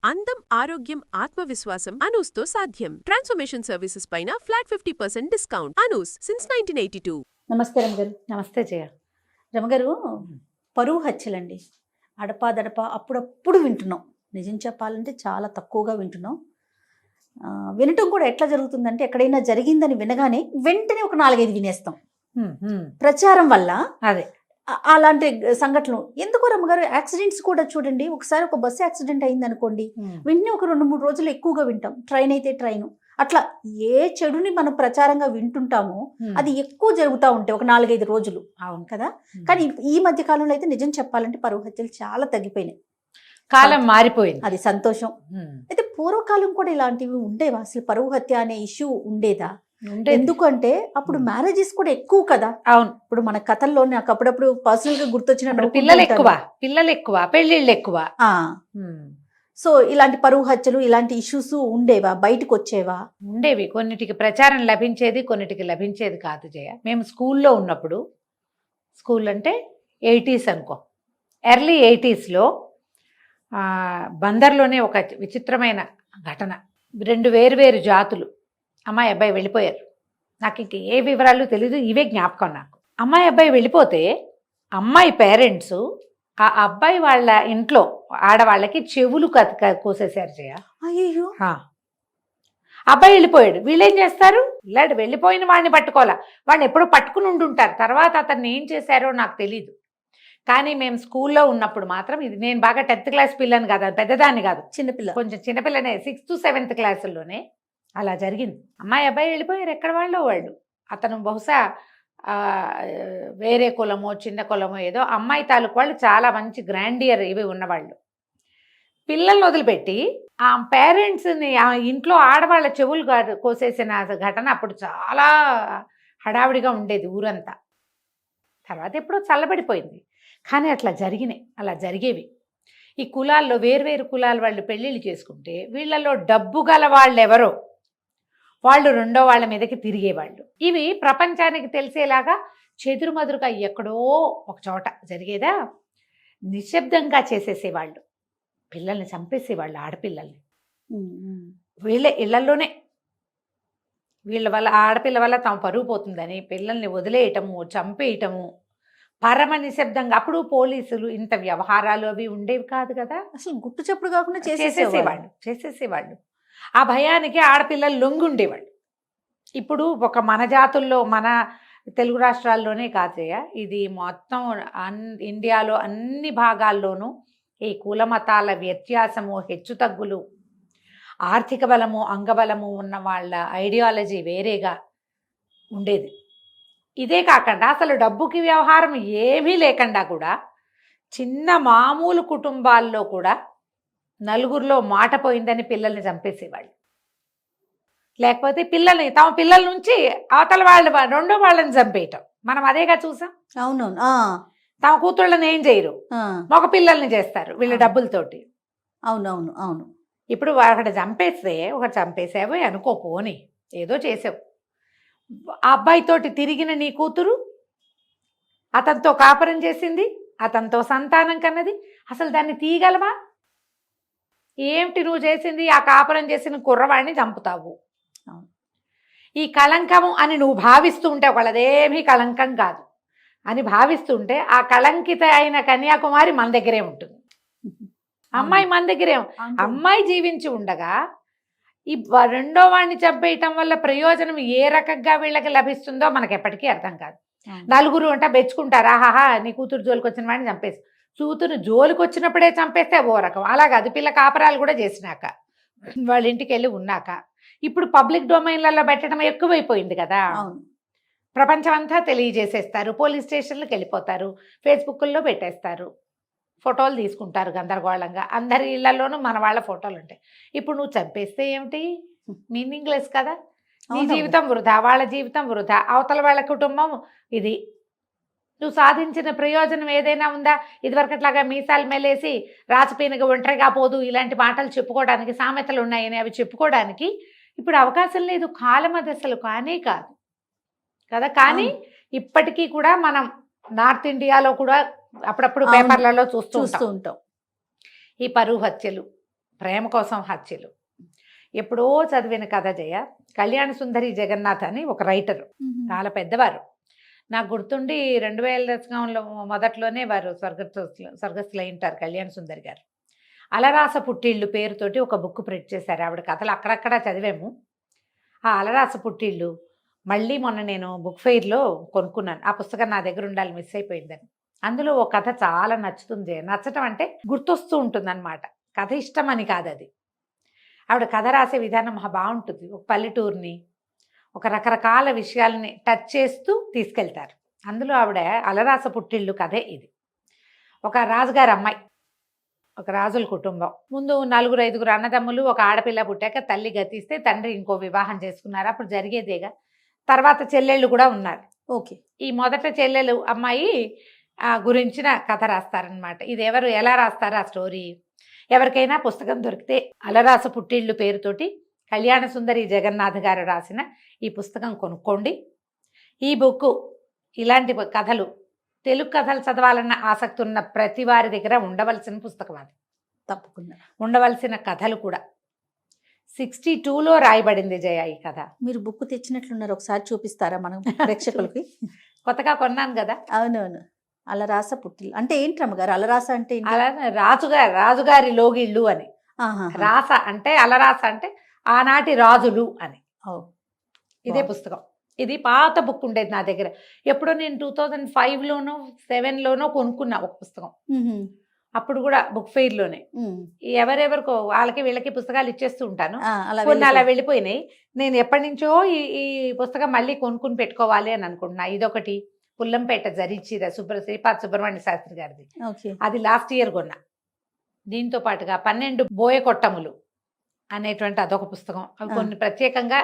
అందం, ఆరోగ్యం, ఆత్మవిశ్వాసం అనూస్తో సాధ్యం. ట్రాన్స్ఫర్మేషన్ సర్వీసెస్ పైన ఫ్లాట్ 50% డిస్కౌంట్. అనూస్ సిన్స్ 1982. నమస్తే రమగారు. నమస్తే జయ. రమగారు, పరువు హత్యలండి అడపాదడప అప్పుడప్పుడు వింటున్నాం. నిజం చెప్పాలంటే చాలా తక్కువగా వింటున్నాం. వినటం కూడా ఎట్లా జరుగుతుందంటే, ఎక్కడైనా జరిగిందని వినగానే వెంటనే ఒక 4-5 వినేస్తాం. ప్రచారం వల్ల అదే అలాంటి సంఘటనలు ఎందుకు రమ్మగారు? యాక్సిడెంట్స్ కూడా చూడండి, ఒకసారి ఒక బస్సు యాక్సిడెంట్ అయింది అనుకోండి, వెంటనే ఒక 2-3 రోజులు ఎక్కువగా వింటాం. ట్రైన్ అయితే ట్రైన్, అట్లా ఏ చెడుని మనం ప్రచారంగా వింటుంటామో అది ఎక్కువ జరుగుతూ ఉంటాయి ఒక 4-5 రోజులు. అవును కదా. కానీ ఈ మధ్య కాలంలో అయితే నిజం చెప్పాలంటే పరువు హత్యలు చాలా తగ్గిపోయినాయి. కాలం మారిపోయింది, అది సంతోషం. అయితే పూర్వకాలం కూడా ఇలాంటివి ఉండేవా? అసలు పరువు హత్య అనే ఇష్యూ ఉండేదా? ఎందుకంటే అప్పుడు మ్యారేజెస్ కూడా ఎక్కువ కదా. అవును. ఇప్పుడు మన కథల్లో నాకు అప్పుడప్పుడు పర్సనల్ గా గుర్తొచ్చిన పిల్లలు ఎక్కువ, పెళ్లిళ్ళు ఎక్కువ. సో ఇలాంటి పరువు హత్యలు, ఇలాంటి ఇష్యూస్ ఉండేవా? బయటకు వచ్చేవా? ఉండేవి. కొన్నిటికి ప్రచారం లభించేది, కొన్నిటికి లభించేది కాదు జయ. మేము స్కూల్లో ఉన్నప్పుడు, స్కూల్ అంటే 80s అనుకో, ఎర్లీ 80sలో బందర్లోనే ఒక విచిత్రమైన ఘటన. 2 వేరు జాతులు అమ్మాయి అబ్బాయి వెళ్ళిపోయారు. నాకు ఇంక ఏ వివరాలు తెలీదు, ఇవే జ్ఞాపకం నాకు. అమ్మాయి అబ్బాయి వెళ్ళిపోతే అమ్మాయి పేరెంట్స్ ఆ అబ్బాయి వాళ్ళ ఇంట్లో ఆడవాళ్ళకి చెవులు కోసేశారు జయ. అయ్యో. అబ్బాయి వెళ్ళిపోయాడు. వీళ్ళేం చేస్తారు? ఇలాంటి వెళ్ళిపోయిన వాడిని పట్టుకోవాలా, వాడిని ఎప్పుడో పట్టుకుని ఉండుంటారు. తర్వాత అతన్ని ఏం చేశారో నాకు తెలీదు. కానీ మేము స్కూల్లో ఉన్నప్పుడు మాత్రం, ఇది నేను బాగా 10th క్లాస్ పిల్లని కాదు, పెద్దదాన్ని కాదు, చిన్నపిల్ల, కొంచెం చిన్నపిల్లనే, 6th 7th క్లాసుల్లోనే అలా జరిగింది. అమ్మాయి అబ్బాయి వెళ్ళిపోయారు, ఎక్కడ వాళ్ళు. అతను బహుశా వేరే కులమో చిన్న కులమో ఏదో. అమ్మాయి తాలూకు వాళ్ళు చాలా మంచి గ్రాండియర్ ఇవి ఉన్నవాళ్ళు. పిల్లల్ని వదిలిపెట్టి ఆ పేరెంట్స్ని, ఆ ఇంట్లో ఆడవాళ్ళ చెవులు కోసేసిన ఘటన అప్పుడు చాలా హడావిడిగా ఉండేది ఊరంతా. తర్వాత ఎప్పుడో చల్లబడిపోయింది. కానీ అట్లా జరిగేవి. ఈ కులాల్లో వేర్వేరు కులాల వాళ్ళు పెళ్ళిళ్ళు చేసుకుంటే వీళ్ళలో డబ్బు గల వాళ్ళెవరో వాళ్ళు రెండో వాళ్ళ మీదకి తిరిగేవాళ్ళు. ఇవి ప్రపంచానికి తెలిసేలాగా చెదురుమదురుగా ఎక్కడో ఒక చోట జరిగేదా, నిశ్శబ్దంగా చేసేసేవాళ్ళు. పిల్లల్ని చంపేసేవాళ్ళు, ఆడపిల్లల్ని. వీళ్ళ ఇళ్లలోనే, వీళ్ళ వల్ల, ఆడపిల్ల వల్ల తమ పరువు పోతుందని పిల్లల్ని వదిలేయటము, చంపేయటము, పరమ నిశ్శబ్దంగా. అప్పుడు పోలీసులు ఇంత వ్యవహారాలు అవి ఉండేవి కాదు కదా. అసలు గుట్టు చప్పుడు కాకుండా చేసేసేవాళ్ళు. ఆ భయానికి ఆడపిల్లలు లొంగుండేవాళ్ళు. ఇప్పుడు ఒక మన జాతుల్లో, మన తెలుగు రాష్ట్రాల్లోనే కాదయ్య, ఇది మొత్తం ఇండియాలో అన్ని భాగాల్లోనూ ఈ కులమతాల వ్యత్యాసము, హెచ్చుతగ్గులు, ఆర్థిక బలము, అంగబలము ఉన్న వాళ్ళ ఐడియాలజీ వేరేగా ఉండేది. ఇదే కాకుండా అసలు డబ్బుకి వ్యవహారం ఏమీ లేకుండా కూడా చిన్న మామూలు కుటుంబాల్లో కూడా నలుగురిలో మాట పోయిందని పిల్లల్ని చంపేసేవాళ్ళు. లేకపోతే తమ పిల్లల నుంచి అవతల రెండో వాళ్ళని చంపేయటం మనం అదేగా చూసాం. అవునవును. తమ కూతుళ్ళని ఏం చేయరు, మగ పిల్లల్ని చేస్తారు వీళ్ళ డబ్బులతోటి. అవును. ఇప్పుడు అక్కడ చంపేసావు అనుకో, పోని ఏదో చేసావు. ఆ అబ్బాయితోటి తిరిగిన నీ కూతురు అతనితో కాపురం చేసింది, అతనితో సంతానం కన్నది, అసలు దాన్ని తీయగలవా? ఏమిటి నువ్వు చేసింది? ఆ కాపురం చేసిన కుర్రవాడిని చంపుతావు. ఈ కళంకము అని నువ్వు భావిస్తూ ఉంటే, వాళ్ళదేమీ కళంకం కాదు అని భావిస్తుంటే, ఆ కళంకిత అయిన కన్యాకుమారి మన దగ్గరే ఉంటుంది. అమ్మాయి మన దగ్గరే. అమ్మాయి జీవించి ఉండగా ఈ రెండో వాడిని చంపేయటం వల్ల ప్రయోజనం ఏ రకంగా వీళ్ళకి లభిస్తుందో మనకి ఎప్పటికీ అర్థం కాదు. నలుగురు అంట మెచ్చుకుంటారు, ఆహాహా నీ కూతురు జోలికి వచ్చిన వాడిని చంపేసి. కూతురు జోలికి వచ్చినప్పుడే చంపేస్తే ఓ రకం. అలా కాదు, పిల్ల కాపరాలు కూడా చేసినాక, వాళ్ళ ఇంటికి వెళ్ళి ఉన్నాక. ఇప్పుడు పబ్లిక్ డొమైన్లలో పెట్టడం ఎక్కువైపోయింది కదా. ప్రపంచం అంతా తెలియజేసేస్తారు, పోలీస్ స్టేషన్లకు వెళ్ళిపోతారు, ఫేస్బుక్లో పెట్టేస్తారు, ఫోటోలు తీసుకుంటారు గందరగోళంగా. అందరి ఇళ్లలోనూ మన వాళ్ళ ఫోటోలు ఉంటాయి. ఇప్పుడు నువ్వు చంపేస్తే ఏమిటి? మీనింగ్లెస్ కదా. నీ జీవితం వృధా, వాళ్ళ జీవితం వృధా, అవతల వాళ్ళ కుటుంబం ఇది. నువ్వు సాధించిన ప్రయోజనం ఏదైనా ఉందా? ఇదివరకట్లాగా మీసాలు మెలేసి రాచపీనగా ఒంటరిగా పోదు ఇలాంటి మాటలు చెప్పుకోవడానికి, సామెతలు ఉన్నాయని అవి చెప్పుకోవడానికి ఇప్పుడు అవకాశం లేదు. కాలం అది అసలు కానే కాదు కదా. కానీ ఇప్పటికీ కూడా మనం నార్త్ ఇండియాలో కూడా అప్పుడప్పుడు పేపర్లలో చూస్తూ ఉంటాం ఈ పరువు హత్యలు, ప్రేమ కోసం హత్యలు. ఎప్పుడో చదివిన కథ జయ. కళ్యాణ సుందరి జగన్నాథ్ అని ఒక రైటరు, చాలా పెద్దవారు. నాకు గుర్తుండి 2000 దశకంలో మొదట్లోనే వారు స్వర్గస్థులై ఉంటారు కళ్యాణ సుందరి గారు. అలరాస పుట్టిళ్ళు పేరుతోటి ఒక బుక్ ప్రింట్ చేశారు. ఆవిడ కథలు అక్కడక్కడ చదివాము. ఆ అలరాస పుట్టిళ్ళు మళ్ళీ మొన్న నేను బుక్ ఫెయిర్లో కొనుక్కున్నాను. ఆ పుస్తకం నా దగ్గర ఉండాలి, మిస్ అయిపోయిందని. అందులో ఒక కథ చాలా నచ్చుతుంది. నచ్చటం అంటే గుర్తొస్తూ ఉంటుంది అన్నమాట. కథ ఇష్టం అని కాదు, అది ఆవిడ కథ రాసే విధానం బాగుంటుంది. ఒక పల్లెటూరుని, ఒక రకరకాల విషయాలని టచ్ చేస్తూ తీసుకెళ్తారు. అందులో ఆవిడ అలరాస పుట్టిళ్ళు కథే ఇది. ఒక రాజుగారి అమ్మాయి, ఒక రాజుల కుటుంబం. ముందు 4-5 అన్నదమ్ములు, ఒక ఆడపిల్ల పుట్టాక తల్లి గతిస్తే తండ్రి ఇంకో వివాహం చేసుకున్నారు. అప్పుడు జరిగేదేగా. తర్వాత చెల్లెళ్ళు కూడా ఉన్నారు. ఓకే. ఈ మొదట చెల్లెలు అమ్మాయి గురించిన కథ రాస్తారనమాట. ఇది ఎవరు ఎలా రాస్తారు ఆ స్టోరీ? ఎవరికైనా పుస్తకం దొరికితే అలరాస పుట్టిళ్ళు పేరుతోటి కళ్యాణ సుందరి జగన్నాథ్ గారు రాసిన ఈ పుస్తకం కొనుక్కోండి. ఈ బుక్ ఇలాంటి కథలు, తెలుగు కథలు చదవాలన్న ఆసక్తి ఉన్న ప్రతి వారి దగ్గర ఉండవలసిన పుస్తకం అది. తప్పకుండా ఉండవలసిన కథలు కూడా. 62లో రాయబడింది జయ ఈ కథ. మీరు బుక్ తెచ్చినట్లున్నారు, ఒకసారి చూపిస్తారా మనం ప్రేక్షకులకి? కొత్తగా కొన్నాను కదా. అవునవును. అలరాస పుట్టిల్లు అంటే ఏంటి రమ్మగారు? అలరాస అంటే ఏంటి? అలా రాజుగారి లోగిళ్ళు అని. రాస అంటే అలరాస అంటే ఆనాటి రాజులు అని. ఇదే పుస్తకం. ఇది పాత బుక్ ఉండేది నా దగ్గర. ఎప్పుడో నేను 2005లోనో 2007లోనో కొనుక్కున్నా ఒక పుస్తకం. అప్పుడు కూడా బుక్ ఫెయిర్లోనే. ఎవరెవరికో వాళ్ళకి వీళ్ళకి పుస్తకాలు ఇచ్చేస్తూ ఉంటాను. కొన్ని అలా వెళ్ళిపోయినాయి. నేను ఎప్పటి నుంచో ఈ పుస్తకం మళ్ళీ కొనుక్కుని పెట్టుకోవాలి అని అనుకుంటున్నా. ఇదొకటి పుల్లంపేట జరీచీర శ్రీపాద సుబ్రహ్మణ్య శాస్త్రి గారిది. అది లాస్ట్ ఇయర్ కొన్నా. దీంతో పాటుగా 12 బోయకొట్టములు అనేటువంటి అదొక పుస్తకం. అవి కొన్ని ప్రత్యేకంగా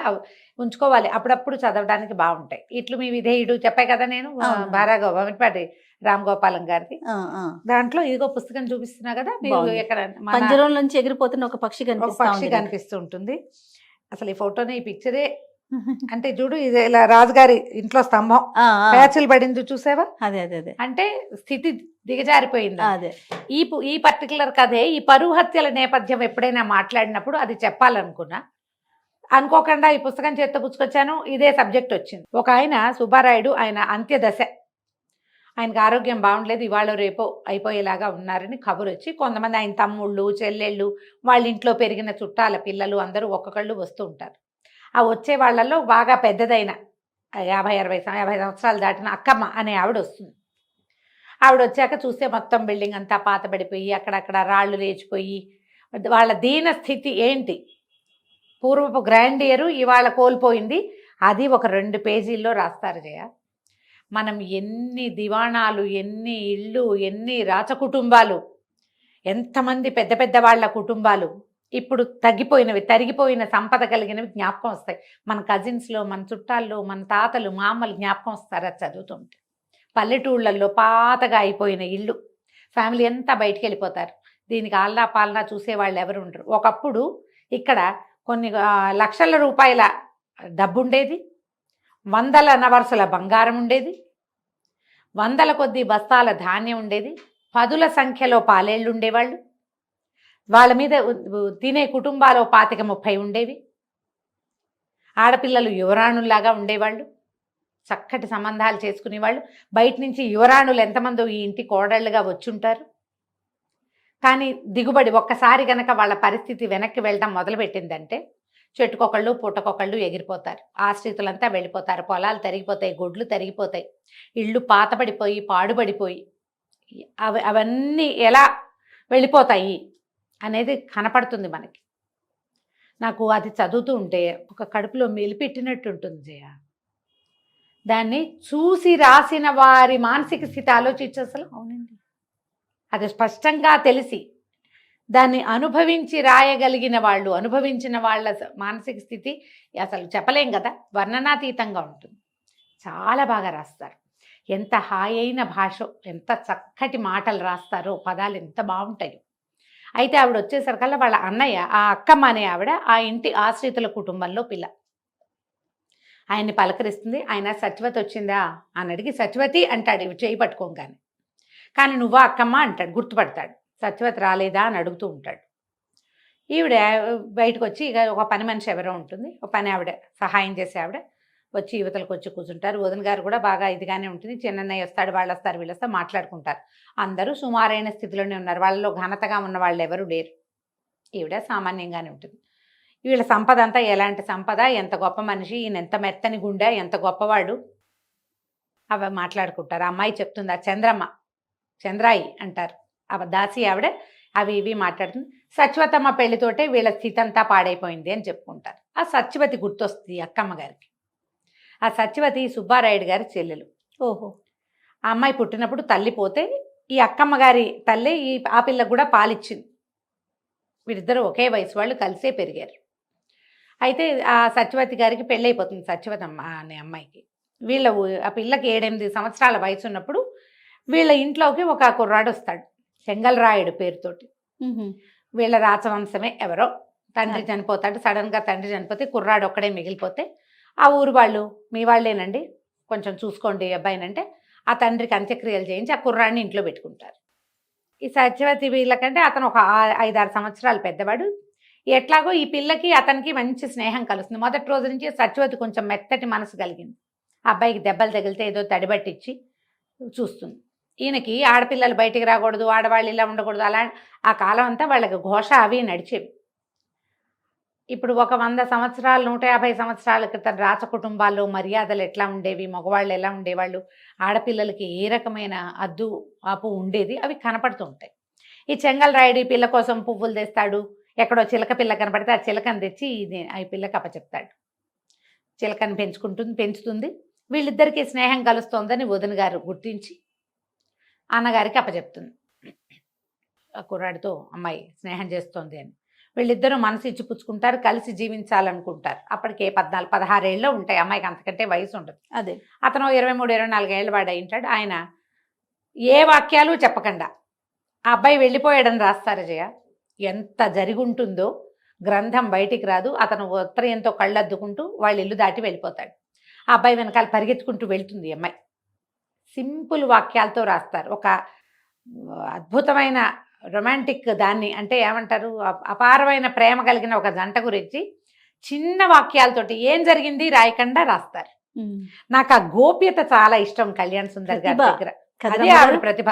ఉంచుకోవాలి, అప్పుడప్పుడు చదవడానికి బాగుంటాయి. ఇట్లు మీ విధేయుడు చెప్పాయి కదా నేను, బారాగోపాటి రామ్ గోపాలం గారిది. దాంట్లో ఇదిగో పుస్తకం చూపిస్తున్నా కదా మీరు. ఎక్కడ పంజరం నుంచి ఎగిరిపోతున్న ఒక పక్షి కనిపిస్తూ ఉంటుంది. అసలు ఈ ఫోటోనే, ఈ పిక్చరే అంటే చూడు, ఇది ఇలా రాజుగారి ఇంట్లో స్తంభం ప్యాచులు పడింది చూసావా? అదే అదే అదే. అంటే స్థితి దిగజారిపోయింది. అదే ఈ పర్టికులర్ కథే. ఈ పరువు హత్యల నేపథ్యం ఎప్పుడైనా మాట్లాడినప్పుడు అది చెప్పాలనుకున్నా, అనుకోకుండా ఈ పుస్తకం చేత్తో పుచ్చుకొచ్చాను. ఇదే సబ్జెక్ట్ వచ్చింది. ఒక ఆయన సుబ్బారాయుడు, ఆయన అంత్యదశ, ఆయనకు ఆరోగ్యం బాగుండలేదు, ఇవాళ రేపో అయిపోయేలాగా ఉన్నారని కబురు వచ్చి కొంతమంది ఆయన తమ్ముళ్ళు చెల్లెళ్ళు, వాళ్ళ ఇంట్లో పెరిగిన చుట్టాల పిల్లలు అందరూ ఒక్కొక్కళ్ళు వస్తూ ఉంటారు. ఆ వచ్చే వాళ్ళల్లో బాగా పెద్దదైన 50 సంవత్సరాలు దాటిన అక్కమ్మ అనే ఆవిడ వస్తుంది. ఆవిడ వచ్చాక చూస్తే మొత్తం బిల్డింగ్ అంతా పాతబడిపోయి అక్కడక్కడ రాళ్ళు లేచిపోయి వాళ్ళ దీన స్థితి ఏంటి, పూర్వపు గ్రాండియరు ఇవాళ కోల్పోయింది. అది ఒక 2 పేజీల్లో రాస్తారు జయ. మనం ఎన్ని దివాణాలు, ఎన్ని ఇళ్ళు, ఎన్ని రాచకుటుంబాలు, ఎంతమంది పెద్ద పెద్ద వాళ్ళ కుటుంబాలు ఇప్పుడు తరిగిపోయిన సంపద కలిగినవి జ్ఞాపకం వస్తాయి. మన కజిన్స్లో, మన చుట్టాల్లో, మన తాతలు మామలు జ్ఞాపకం వస్తారు అది చదువుతుంటే. పల్లెటూళ్ళల్లో పాతగా అయిపోయిన ఇళ్ళు, ఫ్యామిలీ అంతా బయటికి వెళ్ళిపోతారు. దీనికి ఆల్లా పాలనా చూసేవాళ్ళు ఎవరు ఉండరు. ఒకప్పుడు ఇక్కడ కొన్ని లక్షల రూపాయల డబ్బు ఉండేది, 100 నవర్సుల బంగారం ఉండేది, 100 కొద్ది బస్తాల ధాన్యం ఉండేది, 10ల సంఖ్యలో పాలేళ్ళు ఉండేవాళ్ళు, వాళ్ళ మీద తినే కుటుంబాలు 25-30 ఉండేవి, ఆడపిల్లలు యువరాణుల్లాగా ఉండేవాళ్ళు, చక్కటి సంబంధాలు చేసుకునేవాళ్ళు. బయట నుంచి యువరాణులు ఎంతమంది ఈ ఇంటి కోడళ్ళుగా వచ్చుంటారు. కానీ దిగుబడి ఒక్కసారి గనక వాళ్ళ పరిస్థితి వెనక్కి వెళ్ళడం మొదలుపెట్టిందంటే చెట్టుకొకళ్ళు పుట్టకొకళ్ళు ఎగిరిపోతారు. ఆశ్రితులంతా వెళ్ళిపోతారు, పొలాలు తరిగిపోతాయి, గొడ్లు తరిగిపోతాయి, ఇళ్ళు పాతబడిపోయి పాడుబడిపోయి అవన్నీ ఎలా వెళ్ళిపోతాయి అనేది కనపడుతుంది మనకి. నాకు అది చదువుతూ ఉంటే ఒక కడుపులో మెలిపెట్టినట్టు ఉంటుంది జయ. దాన్ని చూసి రాసిన వారి మానసిక స్థితి ఆలోచించి అసలు అవునండి, అది స్పష్టంగా తెలిసి దాన్ని అనుభవించి రాయగలిగిన వాళ్ళు, అనుభవించిన వాళ్ళ మానసిక స్థితి అసలు చెప్పలేం కదా, వర్ణనాతీతంగా ఉంటుంది. చాలా బాగా రాస్తారు. ఎంత హాయైన భాష, ఎంత చక్కటి మాటలు రాస్తారో, పదాలు ఎంత బాగుంటాయో. అయితే ఆవిడ వచ్చేసరికల్లా వాళ్ళ అన్నయ్య, ఆ అక్కమ్మ అనే ఆవిడ ఆ ఇంటి ఆశ్రితుల కుటుంబంలో పిల్ల. ఆయన్ని పలకరిస్తుంది. ఆయన సత్యవతి వచ్చిందా అని అడిగి సత్యవతి అంటాడు ఇవి చేయి పట్టుకోగానే. కానీ నువ్వా అక్కమ్మ అంటాడు, గుర్తుపడతాడు. సత్యవతి రాలేదా అని అడుగుతూ ఉంటాడు. ఈవిడ బయటకు వచ్చి ఇక ఒక పని మనిషి ఎవరో ఉంటుంది, ఒక పని ఆవిడ సహాయం చేసే ఆవిడ వచ్చి యువతలకు వచ్చి కూర్చుంటారు. వదిన గారు కూడా బాగా ఇదిగానే ఉంటుంది. చిన్నన్నయ్య వస్తాడు, వాళ్ళు వస్తారు, వీళ్ళు వస్తారు, మాట్లాడుకుంటారు. అందరూ సుమారైన స్థితిలోనే ఉన్నారు. వాళ్ళలో ఘనతగా ఉన్న వాళ్ళు ఎవరు లేరు. ఈవిడ సామాన్యంగానే ఉంటుంది. వీళ్ళ సంపద అంతా ఎలాంటి సంపద, ఎంత గొప్ప మనిషి, ఈయన ఎంత మెత్తని గుండె, ఎంత గొప్పవాడు, అవి మాట్లాడుకుంటారు. ఆ అమ్మాయి చెప్తుంది, ఆ చంద్రాయి అంటారు ఆ దాసి ఆవిడ, అవి ఇవి మాట్లాడుతుంది. సత్యవతమ్మ పెళ్లితోటే వీళ్ళ స్థితి అంతా పాడైపోయింది అని చెప్పుకుంటారు. ఆ సత్యవతి గుర్తొస్తుంది అక్కమ్మ గారికి. ఆ సత్యవతి సుబ్బారాయుడు గారి చెల్లెలు. ఓహో. ఆ అమ్మాయి పుట్టినప్పుడు తల్లి పోతే ఈ అక్కమ్మ గారి తల్లి ఆ పిల్లకు కూడా పాలిచ్చింది. వీరిద్దరూ ఒకే వయసు వాళ్ళు, కలిసే పెరిగారు. అయితే ఆ సత్యవతి గారికి పెళ్ళైపోతుంది, సత్యవతమ్మ అనే అమ్మాయికి. ఆ పిల్లకి 7-8 సంవత్సరాల వయసు ఉన్నప్పుడు వీళ్ళ ఇంట్లోకి ఒక కుర్రాడు వస్తాడు, చెంగల్రాయుడు పేరుతోటి. వీళ్ళ రాచవంశమే ఎవరో. తండ్రి చనిపోతాడు, సడన్గా తండ్రి చనిపోతే కుర్రాడు ఒక్కడే మిగిలిపోతే ఆ ఊరు వాళ్ళు, మీ వాళ్ళేనండి కొంచెం చూసుకోండి అబ్బాయినంటే ఆ తండ్రికి అంత్యక్రియలు చేయించి ఆ కుర్రాడిని ఇంట్లో పెట్టుకుంటారు. ఈ సత్యవతి వీళ్ళకంటే అతను ఒక 5-6 సంవత్సరాలు పెద్దవాడు. ఎట్లాగో ఈ పిల్లకి అతనికి మంచి స్నేహం కలుస్తుంది. మొదటి రోజు నుంచి సత్యవతి కొంచెం మెత్తటి మనసు కలిగింది. ఆ అబ్బాయికి దెబ్బలు తగిలితే ఏదో తడిబట్టిచ్చి చూస్తుంది. ఈయనకి ఆడపిల్లలు బయటికి రాకూడదు, ఆడవాళ్ళు ఇలా ఉండకూడదు, అలా ఆ కాలం అంతా వాళ్ళకి ఘోష అవి నడిచేవి. ఇప్పుడు ఒక 100 సంవత్సరాలు 150 సంవత్సరాల క్రితం రాచ కుటుంబాల్లో మర్యాదలు ఎట్లా ఉండేవి, మగవాళ్ళు ఎలా ఉండేవాళ్ళు, ఆడపిల్లలకి ఏ రకమైన అద్దు ఆపు ఉండేది, అవి కనపడుతూ ఉంటాయి. ఈ చెంగల్రాయుడు ఈ పిల్ల కోసం పువ్వులు తెస్తాడు. ఎక్కడో చిలక పిల్ల కనపడితే ఆ చిలకను తెచ్చి ఆ పిల్లకి అప్పచెప్తాడు. చిలకని పెంచుతుంది. వీళ్ళిద్దరికీ స్నేహం కలుస్తోందని వదిన గారు గుర్తించి అన్నగారికి అప్పచెప్తుంది. ఆ కుర్రాడితో అమ్మాయి స్నేహం చేస్తోంది అని. వీళ్ళిద్దరూ మనసు ఇచ్చి పుచ్చుకుంటారు, కలిసి జీవించాలనుకుంటారు. అప్పటికే 14-16 ఏళ్ళు ఉంటాయి అమ్మాయికి, అంతకంటే వయసు ఉండదు. అదే అతను 23-24 ఏళ్ళ వాడు ఉంటాడు. ఆయన ఏ వాక్యాలు చెప్పకుండా ఆ అబ్బాయి వెళ్ళిపోయాడని రాస్తారు జయ. ఎంత జరుగుంటుందో గ్రంథం బయటికి రాదు. అతను ఉత్తరీయంతో కళ్ళద్దుకుంటూ వాళ్ళ ఇల్లు దాటి వెళ్ళిపోతాడు. ఆ అబ్బాయి వెనకాల పరిగెత్తుకుంటూ వెళ్తుంది అమ్మాయి. సింపుల్ వాక్యాలతో రాస్తారు. ఒక అద్భుతమైన రొమాంటిక్ దాన్ని అంటే ఏమంటారు, అపారమైన ప్రేమ కలిగిన ఒక జంట గురించి చిన్న వాక్యాలతోటి ఏం జరిగింది రాయకుండా రాస్తారు. నాకు ఆ గోప్యత చాలా ఇష్టం కళ్యాణ్ సుందర్ గారి దగ్గర. అదే ఆవిడ ప్రతిభ.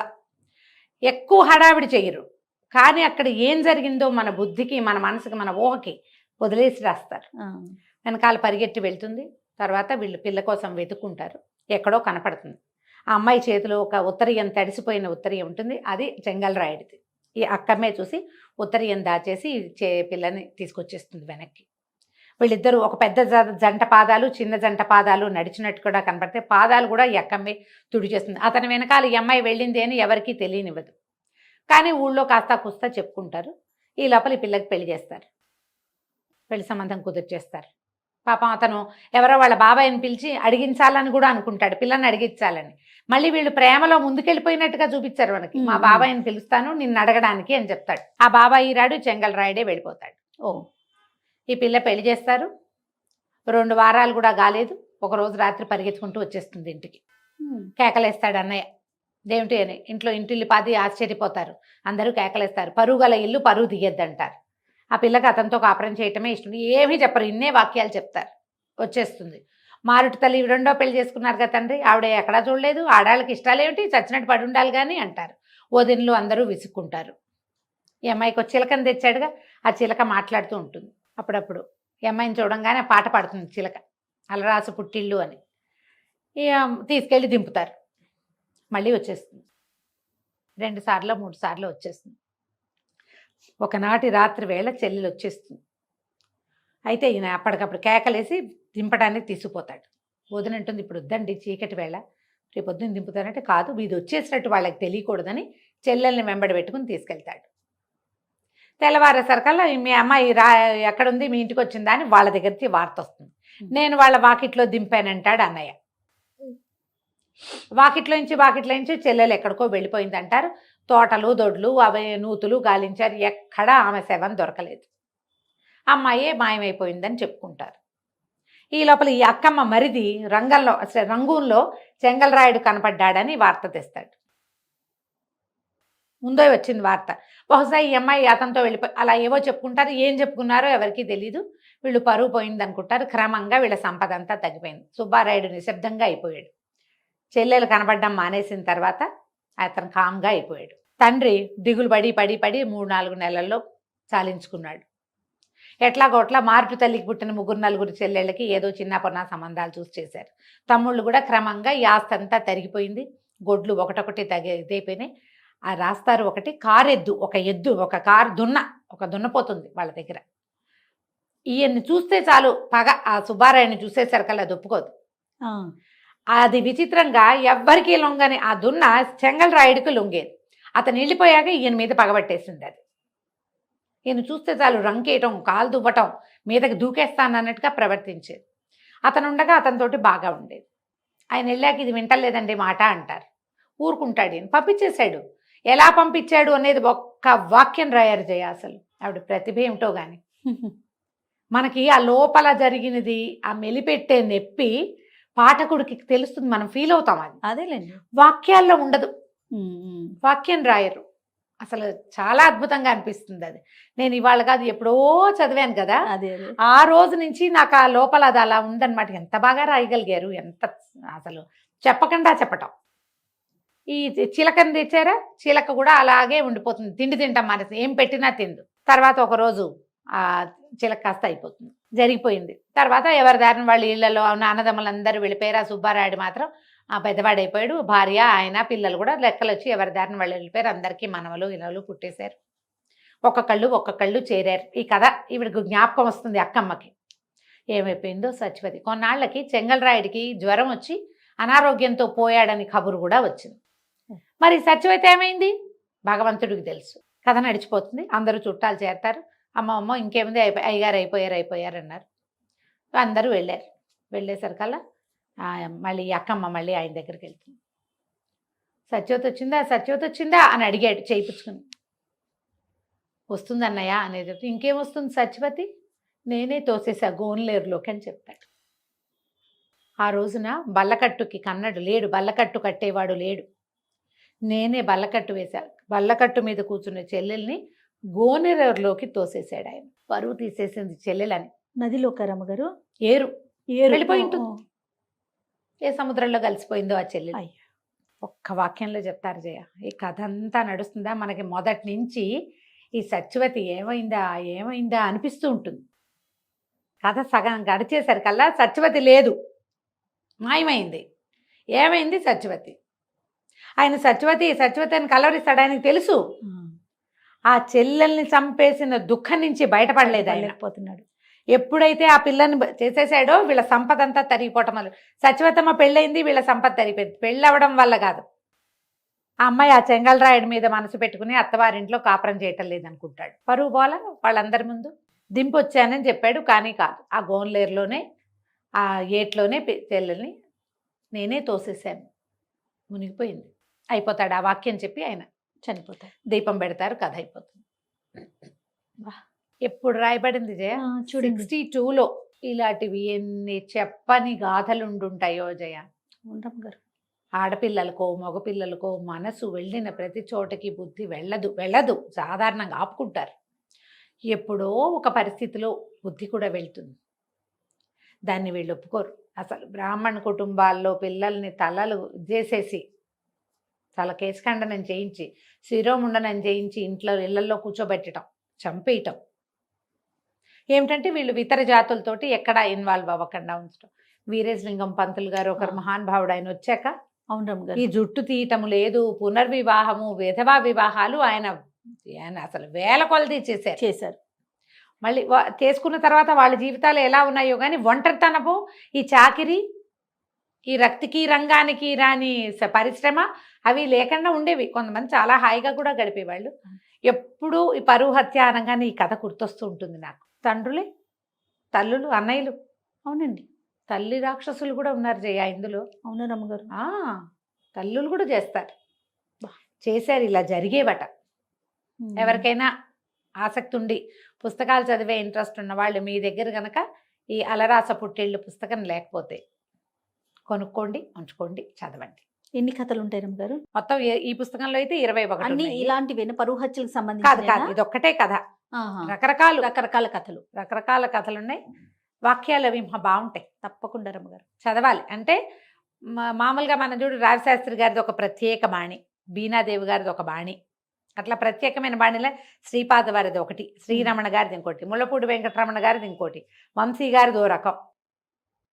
ఎక్కువ హడావిడి చెయ్యరు, కానీ అక్కడ ఏం జరిగిందో మన బుద్ధికి, మన మనసుకి, మన ఊహకి వదిలేసి రాస్తారు. వెనకాల పరిగెట్టి వెళ్తుంది. తర్వాత వీళ్ళు పిల్ల కోసం వెతుక్కుంటారు. ఎక్కడో కనపడుతుంది. ఆ అమ్మాయి చేతిలో ఒక ఉత్తరీయం, తడిసిపోయిన ఉత్తరీయం ఉంటుంది. అది చెంగల్రాయుడిది. ఈ అక్కమ్మే చూసి ఉత్తరీయం దాచేసి పిల్లని తీసుకొచ్చేస్తుంది వెనక్కి. వీళ్ళిద్దరూ ఒక పెద్ద జంట పాదాలు, చిన్న జంట పాదాలు నడిచినట్టు కూడా కనపడితే పాదాలు కూడా ఈ అక్కమ్మే తుడిచేస్తుంది. అతని వెనకాల ఈ అమ్మాయి వెళ్ళింది అని ఎవరికీ తెలియనివ్వదు. కానీ ఊళ్ళో కాస్తా కుస్తా చెప్పుకుంటారు. ఈ లోపల ఈ పిల్లకి పెళ్లి చేస్తారు. పెళ్లి సంబంధం కుదిర్చేస్తారు. పాపం అతను ఎవరో వాళ్ళ బాబాయిని పిలిచి అడిగించాలని కూడా అనుకుంటాడు, పిల్లని అడిగించాలని. మళ్ళీ వీళ్ళు ప్రేమలో ముందుకెళ్ళిపోయినట్టుగా చూపించారు మనకి. మా బాబాయిని పిలుస్తాను నిన్ను అడగడానికి అని చెప్తాడు. ఆ బాబాయి రాడు, చెంగల్రాయుడే వెళ్ళిపోతాడు. ఈ పిల్ల పెళ్లి చేస్తారు. 2 వారాలు కూడా కాలేదు. ఒకరోజు రాత్రి పరిగెత్తుకుంటూ వచ్చేస్తుంది ఇంటికి. కేకలేస్తాడు అన్నయ్య, దేమిటి అని. ఇంటిల్లి పాది ఆశ్చర్యపోతారు. అందరూ కేకలేస్తారు. పరువు గల ఇల్లు పరువు తీయద్దంటారు. ఆ పిల్లకి అతనితో కాపురం చేయటమే ఇష్టం. ఏమీ చెప్పరు, ఇన్నే వాక్యాలు చెప్తారు. వచ్చేస్తుంది. మారుటి తల్లి 2వ పెళ్లి చేసుకున్నారు కదా తండ్రి, ఆవిడ ఎక్కడా చూడలేదు, ఆడాళ్ళకి ఇష్టాలు ఏమిటి, చచ్చినట్టు పడి ఉండాలి కానీ అంటారు. వదినలు అందరూ విసుక్కుంటారు. ఈ అమ్మాయికి చిలకని తెచ్చాడుగా, ఆ చిలక మాట్లాడుతూ ఉంటుంది. అప్పుడప్పుడు ఈ అమ్మాయిని చూడంగానే పాట పాడుతుంది చిలక, అలరాసు పుట్టిల్లు అని. తీసుకెళ్ళి దింపుతారు. మళ్ళీ వచ్చేస్తుంది. 2 సార్లు 3 సార్లు వచ్చేస్తుంది. ఒకనాటి రాత్రి వేళ చెల్లెలు వచ్చేస్తుంది. అయితే ఈయన అప్పటికప్పుడు కేకలేసి దింపడానికి తీసుకుపోతాడు. వదినంటుంది, ఇప్పుడు వద్దండి చీకటి వేళ, రేపు పొద్దున్న దింపుతానంటే కాదు, ఇది వచ్చేసినట్టు వాళ్ళకి తెలియకూడదని చెల్లెల్ని వెంబడి పెట్టుకుని తీసుకెళ్తాడు. తెల్లవారేసరికల్లా మీ అమ్మాయి ఎక్కడుంది, మీ ఇంటికి వచ్చిందా అని వాళ్ళ దగ్గరికి వార్త వస్తుంది. నేను వాళ్ళ వాకిట్లో దింపానంటాడు అన్నయ్య. వాకిట్లో నుంచి చెల్లెలు ఎక్కడికో వెళ్ళిపోయింది అంటారు. తోటలు దొడ్లు అవి నూతులు గాలించారు, ఎక్కడా ఆమె శవం దొరకలేదు. అమ్మాయే మాయమైపోయిందని చెప్పుకుంటారు. ఈ లోపల ఈ అక్కమ్మ మరిది రంగూన్లో చెంగల్రాయుడు కనపడ్డాడని వార్త తెస్తాడు. ముందే వచ్చింది వార్త. బహుశా ఈ అమ్మాయి అతనితో వెళ్ళిపోయి అలా ఏవో చెప్పుకుంటారు. ఏం చెప్పుకున్నారో ఎవరికీ తెలీదు. వీళ్ళు పరువు పోయింది అనుకుంటారు. క్రమంగా వీళ్ళ సంపద అంతా తగ్గిపోయింది. సుబ్బారాయుడు నిశ్శబ్దంగా అయిపోయాడు. చెల్లెలు కనబడడం మానేసిన తర్వాత అతను కామ్గా అయిపోయాడు. తండ్రి దిగులు పడి 3-4 నెలల్లో చాలించుకున్నాడు. ఎట్లాగోట్లా మారుటు తల్లికి పుట్టిన 3-4 చెల్లెళ్ళకి ఏదో చిన్న పొన్న సంబంధాలు చూసి చేశారు. తమ్ముళ్ళు కూడా క్రమంగా ఈ ఆస్తి అంతా తరిగిపోయింది. గొడ్లు ఒకటొకటి ఇదైపోయినాయి. ఆ రాస్తారు ఒకటి కారెద్దు, ఒక కారు దున్నపోతుంది వాళ్ళ దగ్గర. ఈయన్ని చూస్తే చాలు పగ. ఆ సుబ్బారాయుడిని చూసేసరికల్లా అది ఒప్పుకోదు. అది విచిత్రంగా ఎవ్వరికీ లొంగని ఆ దున్న చెంగల్రాయుడికి లొంగేది. అతను వెళ్ళిపోయాక ఈయన మీద పగబట్టేసింది అది. ఈయన చూస్తే చాలు రంకేయటం, కాలు దువ్వటం, మీదకి దూకేస్తానన్నట్టుగా ప్రవర్తించేది. అతను ఉండగా అతనితోటి బాగా ఉండేది. ఆయన వెళ్ళాక ఇది వింటలేదండి మాట అంటారు. ఊరుకుంటాడు. ఈయన పంపించేశాడు. ఎలా పంపించాడు అనేది ఒక్క వాక్యం రాయారు జయ. అసలు ఆవిడ ప్రతిభ ఏమిటో కానీ మనకి ఆ లోపల జరిగినది ఆ మెలిపెట్టే నొప్పి పాఠకుడికి తెలుస్తుంది. మనం ఫీల్ అవుతాం. అది అదేలేండి, వాక్యాల్లో ఉండదు. వాక్యం రాయరు. అసలు చాలా అద్భుతంగా అనిపిస్తుంది అది. నేను ఇవాళ కాదు ఎప్పుడో చదివాను కదా. అదే ఆ రోజు నుంచి నాకు ఆ లోపల అది అలా ఉందన్నమాట. ఎంత బాగా రాయగలిగారు. ఎంత అసలు చెప్పకుండా చెప్పటం. ఈ చిలకని తెచ్చారా, చిలక కూడా అలాగే ఉండిపోతుంది. తిండి తింటాం మానేసి ఏం పెట్టినా తిందు. తర్వాత ఒకరోజు ఆ చిలక కాస్త అయిపోతుంది. జరిగిపోయింది. తర్వాత ఎవరి దారిని వాళ్ళ ఇళ్లలో అన్నదమ్ములందరూ వెళ్ళిపోయారు. ఆ సుబ్బారాయుడు మాత్రం ఆ పెద్దవాడైపోయాడు. భార్య, ఆయన, పిల్లలు కూడా లెక్కలు వచ్చి ఎవరి దారిని వాళ్ళు వెళ్ళిపోయారు. అందరికీ మనవలు ఇలలు పుట్టేశారు. ఒక్కొక్కళ్ళు చేరారు. ఈ కథ ఈవిడికి జ్ఞాపకం వస్తుంది అక్కమ్మకి. ఏమైపోయిందో సత్యవతి. కొన్నాళ్ళకి చెంగల్రాయుడికి జ్వరం వచ్చి అనారోగ్యంతో పోయాడని కబురు కూడా వచ్చింది. మరి సత్యవతి ఏమైంది భగవంతుడికి తెలుసు. కథ నడిచిపోతుంది. అందరూ చుట్టాలు చేరతారు. అమ్మ ఇంకేముంది అయ్యగారు అయిపోయారు అన్నారు. అందరూ వెళ్ళారు. వెళ్ళేసరికల్లా మళ్ళీ అక్కమ్మ మళ్ళీ ఆయన దగ్గరికి వెళ్తుంది. సత్యవతి వచ్చిందా అని అడిగాడు చేయించుకుని. వస్తుంది అన్నయ్య అనేది. ఇంకేం వస్తుంది సత్యవతి, నేనే తోసేసా గోన్లేరులోకి అని చెప్తాడు. ఆ రోజున బల్లకట్టుకి కన్నడు లేడు, బల్లకట్టు కట్టేవాడు లేడు. నేనే బల్లకట్టు వేశా. బల్లకట్టు మీద కూర్చున్న చెల్లెల్ని గోనెరేరులోకి తోసేశాడు ఆయన. పరువు తీసేసింది చెల్లెలని. నదిలోకి రమ్మగారు ఏరు వెళ్ళిపోయి ఉంటుంది. ఏ సముద్రంలో కలిసిపోయిందో ఆ చెల్లెలు. ఒక్క వాక్యంలో చెప్తారు జయ. ఈ కథ అంతా నడుస్తుందా మనకి మొదటి నుంచి. ఈ సత్యవతి ఏమైందా అనిపిస్తూ ఉంటుంది. కథ సగం గడిచేసరికల్లా సత్యవతి లేదు, మాయమైంది. ఏమైంది సత్యవతి. ఆయన సత్యవతి అని కలవరిస్తాడు. ఆయనకు తెలుసు ఆ చెల్లెల్ని చంపేసిన దుఃఖం నుంచి బయటపడలేదు. ఆయనపోతున్నాడు. ఎప్పుడైతే ఆ పిల్లని చేసేసాడో వీళ్ళ సంపద అంతా తరిగిపోవటం వల్ల. సత్యవతమ్మ పెళ్ళయింది, వీళ్ళ సంపద తరిగిపోయింది. పెళ్ళవడం వల్ల కాదు. ఆ అమ్మాయి ఆ చెంగల్రాయుడి మీద మనసు పెట్టుకుని అత్తవారింట్లో కాపురం చేయటం లేదనుకుంటాడు. పరువు పోల వాళ్ళందరి ముందు దింపొచ్చానని చెప్పాడు. కానీ కాదు, ఆ గోన్లేరులోనే ఆ ఏట్లోనే చెల్లెల్ని నేనే తోసేసాను. మునిగిపోయింది. అయిపోతాడు. ఆ వాక్యం చెప్పి ఆయన చనిపోతాడు. దీపం పెడతారు. కథ అయిపోతుంది. ఎప్పుడు రాయబడింది జయ? 62లో. ఇలాంటివి ఎన్ని చెప్పని గాథలు ఉండుంటాయో జయ. గారు ఆడపిల్లలకో మగపిల్లలకో మనసు వెళ్ళిన ప్రతి చోటకి బుద్ధి వెళ్ళదు. సాధారణంగా ఆపుకుంటారు. ఎప్పుడో ఒక పరిస్థితిలో బుద్ధి కూడా వెళ్తుంది. దాన్ని వీళ్ళు ఒప్పుకోరు. అసలు బ్రాహ్మణ కుటుంబాల్లో పిల్లల్ని తలలు చేసేసి తల కేశఖండనం చేయించి శిరోముండనం చేయించి ఇళ్లలో కూర్చోబెట్టడం, చంపేయటం. ఏమిటంటే వీళ్ళు ఇతర జాతులతోటి ఎక్కడా ఇన్వాల్వ్ అవ్వకుండా ఉంచడం. వీరేశలింగం పంతులు గారు ఒకరు మహానుభావుడు. ఆయన వచ్చాక ఈ జుట్టు తీయటం లేదు, పునర్వివాహము, విధవా వివాహాలు ఆయన అసలు వేల కొలది చేశారు. మళ్ళీ చేసుకున్న తర్వాత వాళ్ళ జీవితాలు ఎలా ఉన్నాయో కానీ ఒంటరితనపు, ఈ చాకిరి, ఈ రక్తికి రంగానికి రాని పరిశ్రమ అవి లేకుండా ఉండేవి. కొంతమంది చాలా హాయిగా కూడా గడిపేవాళ్ళు. ఎప్పుడూ ఈ పరువు హత్య అనగానే ఈ కథ గుర్తొస్తూ ఉంటుంది నాకు. తండ్రులే, తల్లులు, అన్నయ్యలు. అవునండి, తల్లి రాక్షసులు కూడా ఉన్నారు జయ ఇందులో. అవునా రమ్మగారు? తల్లులు కూడా చేశారు. ఇలా జరిగేవట. ఎవరికైనా ఆసక్తి ఉండి పుస్తకాలు చదివే ఇంట్రెస్ట్ ఉన్న వాళ్ళు మీ దగ్గర కనుక ఈ అలరాస పుట్టేళ్ళు పుస్తకం లేకపోతే కొనుక్కోండి, ఉంచుకోండి, చదవండి. ఎన్ని కథలు ఉంటాయి రమ్మగారు? మొత్తం ఈ పుస్తకంలో అయితే 21 అన్ని ఉన్నాయి. ఇలాంటివేనా? పరువు హత్యలకు కాదు సంబంధించి కాదు, ఇది ఒక్కటే కథ. రకరకాల రకరకాల కథలు ఉన్నాయి. వాక్యాలు అవి బాగుంటాయి, తప్పకుండా రమ్మగారు చదవాలి. అంటే మామూలుగా మనం చూడు రాజశాస్త్రి గారిది ఒక ప్రత్యేక బాణి, బీనాదేవి గారిది ఒక బాణి, అట్లా ప్రత్యేకమైన బాణిలో శ్రీపాద వారిది ఒకటి, శ్రీరమణ గారిది ఇంకోటి, ముళ్ళపూడి వెంకటరమణ గారిది ఇంకోటి, వంశీ గారిది ఓ రకం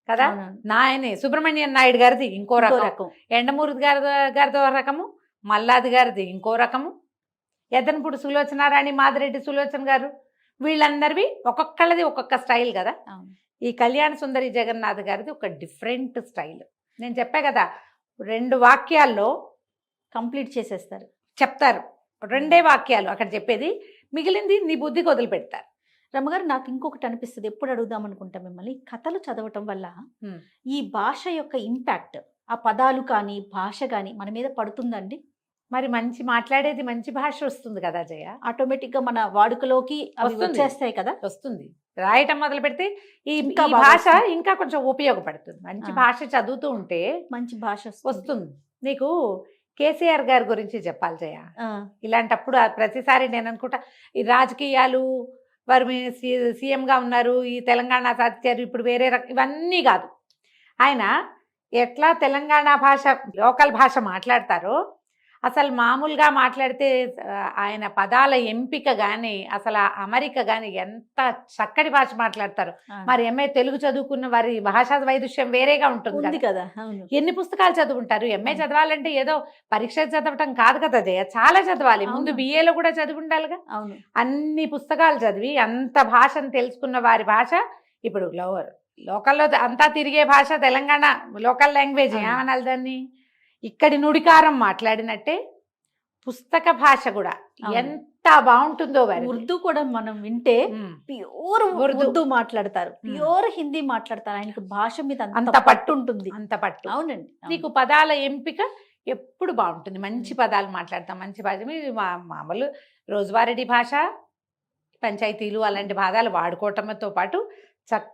కదా, నాయని సుబ్రహ్మణ్యం నాయుడు గారిది ఇంకో రకం, ఎండమూరి గారిది ఓ రకము, మల్లాది గారిది ఇంకో రకము, ఎద్దనపూడి సులోచనారాణి, మాదిరెడ్డి సులోచన గారు, వీళ్ళందరివి ఒక్కొక్కళ్ళది ఒక్కొక్క స్టైల్ కదా. ఈ కళ్యాణ సుందరి జగన్నాథ్ గారిది ఒక డిఫరెంట్ స్టైల్. నేను చెప్పా కదా, 2 వాక్యాల్లో కంప్లీట్ చేసేస్తారు, చెప్తారు. 2 వాక్యాలు అక్కడ చెప్పేది, మిగిలింది నీ బుద్ధికి వదిలిపెడతారు. రమ్మగారు నాకు ఇంకొకటి అనిపిస్తుంది, ఎప్పుడు అడుగుదాం అనుకుంటా మిమ్మల్ని, కథలు చదవటం వల్ల ఈ భాష యొక్క ఇంపాక్ట్, ఆ పదాలు కానీ భాష కానీ మన మీద పడుతుందండి? మరి మంచి మాట్లాడేది మంచి భాష వస్తుంది కదా జయ, ఆటోమేటిక్ గా మన వాడుకలోకి వచ్చేస్తాయి కదా. వస్తుంది. రాయటం మొదలు పెడితే ఈ భాష ఇంకా కొంచెం ఉపయోగపడుతుంది. మంచి భాష చదువుతూ ఉంటే మంచి భాష వస్తుంది. నీకు కేసీఆర్ గారి గురించి చెప్పాలి జయ. ఇలాంటప్పుడు ప్రతిసారి నేను అనుకుంటా, ఈ రాజకీయాలు వారు సీఎంగా ఉన్నారు, ఈ తెలంగాణ సాధించారు, ఇప్పుడు వేరే ఇవన్నీ కాదు. ఆయన ఎట్లా తెలంగాణ భాష, లోకల్ భాష మాట్లాడతారో, అసలు మామూలుగా మాట్లాడితే ఆయన పదాల ఎంపిక కానీ, అసలు అమరిక కానీ ఎంత చక్కటి భాష మాట్లాడతారు. మరి ఎంఏ తెలుగు చదువుకున్న వారి భాషా వైదుష్యం వేరేగా ఉంటుంది కదా. ఎన్ని పుస్తకాలు చదువుంటారు? ఎంఏ చదవాలంటే ఏదో పరీక్ష చదవటం కాదు కదా జయ, చాలా చదవాలి. ముందు బిఏలో కూడా చదివి ఉండాలిగా. అన్ని పుస్తకాలు చదివి అంత భాషను తెలుసుకున్న వారి భాష ఇప్పుడు లోకల్లో అంతా తిరిగే భాష తెలంగాణ లోకల్ లాంగ్వేజ్ ఏమనాలి దాన్ని, ఇక్కడి నుడికారం మాట్లాడినట్టే పుస్తక భాష కూడా ఎంత బాగుంటుందో. ఉర్దూ కూడా మనం వింటే ప్యూర్ ఉర్దూ మాట్లాడతారు, ప్యూర్ హిందీ మాట్లాడతారు. ఆయనకు భాష మీద అంత పట్టు ఉంటుంది, అంత పట్టు. అవునండి. నీకు పదాల ఎంపిక ఎప్పుడు బాగుంటుంది, మంచి పదాలు మాట్లాడతాం, మంచి భాష. మామూలు రోజువారీ భాష, పంచాయతీలు అలాంటి పదాలు వాడుకోవటంతో పాటు చక్కటి